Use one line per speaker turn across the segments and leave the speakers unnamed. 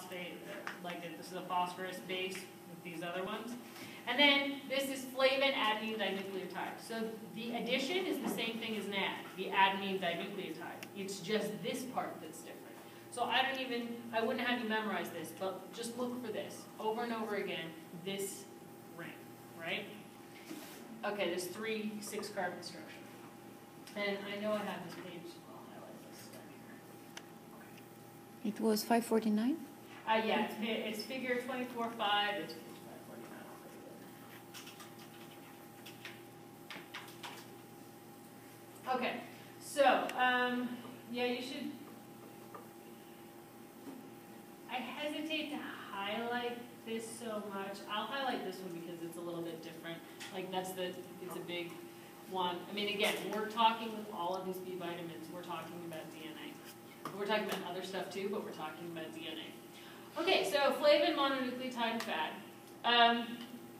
phosphate, like this is a phosphorus base with these other ones. And then this is flavin adenine dinucleotide. So the addition is the same thing as NAD, the adenine dinucleotide. It's just this part that's different. So I wouldn't have you memorize this, but just look for this over and over again, this ring, right? Okay, there's 3 6-carbon structure. And I know I have this page, I'll highlight this stuff here.
It was 549?
Yeah, it's figure 24.5, it's page 549. Okay, so, yeah, you should, I hesitate to highlight this so much. I'll highlight this one because it's a little bit different. Like it's a big one. I mean, again, we're talking with all of these B vitamins, we're talking about DNA. We're talking about other stuff too, but we're talking about DNA. Okay, so flavin, mononucleotide, and fat.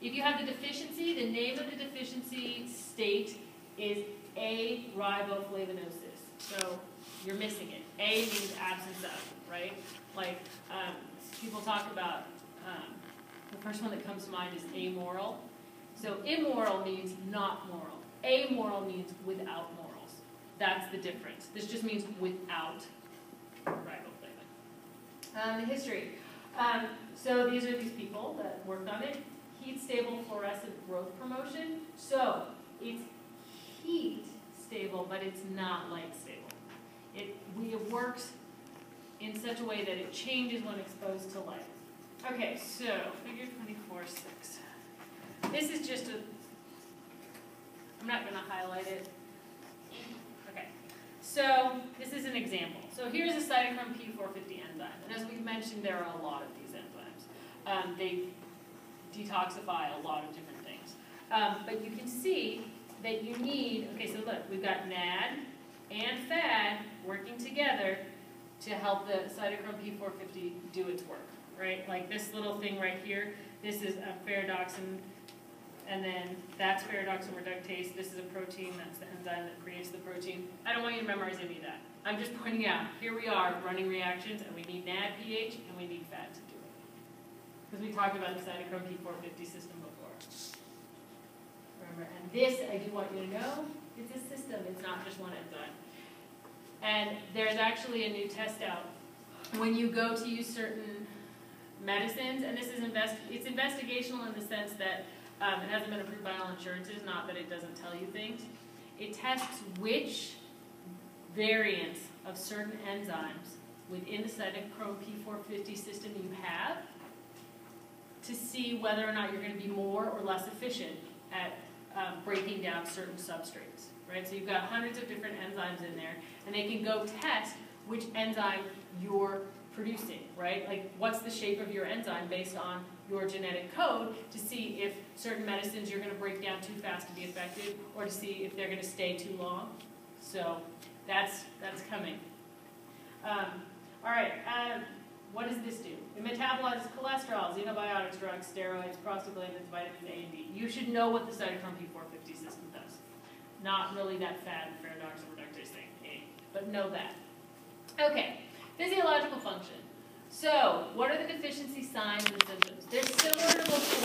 If you have the deficiency, the name of the deficiency state is ariboflavinosis. So you're missing it. A means absence of, right? Like people talk about, the first one that comes to mind is amoral. So immoral means not moral. Amoral means without morals. That's the difference. This just means without riboflavin. The history. So these are these people that worked on it. Heat stable fluorescent growth promotion. So it's heat stable, but it's not light stable. It works in such a way that it changes when exposed to light. Okay, so figure 24.6. This is just I'm not going to highlight it. Okay, so this is an example. So here's a cytochrome P450 enzyme. And as we've mentioned, there are a lot of these enzymes. They detoxify a lot of different things. But you can see that you need, okay, so look, we've got NAD and FAD working together to help the cytochrome P450 do its work, right? Like this little thing right here, this is a ferredoxin, and then that's ferredoxin reductase. This is a protein, that's the enzyme that creates the protein. I don't want you to memorize any of that. I'm just pointing out, here we are running reactions, and we need NAD pH, and we need FAD to do it. Because we talked about the cytochrome P450 system before. Remember, and this, I do want you to know, it's a system, it's not just one enzyme. And there's actually a new test out. When you go to use certain medicines, and this is it's investigational in the sense that it hasn't been approved by all insurances, not that it doesn't tell you things. It tests which variants of certain enzymes within the cytochrome P450 system you have to see whether or not you're going to be more or less efficient at breaking down certain substrates. Right? So you've got hundreds of different enzymes in there, and they can go test which enzyme you're producing, right? Like, what's the shape of your enzyme based on your genetic code to see if certain medicines you're going to break down too fast to be effective, or to see if they're going to stay too long. So that's coming. All right, what does this do? It metabolizes cholesterol, xenobiotics, drugs, steroids, prostaglandins, vitamins A and D. You should know what the cytochrome P450 system does. Not really that fat and ferredoxin reductase thing, but know that. Okay, physiological function. So, what are the deficiency signs and symptoms? They're similar to most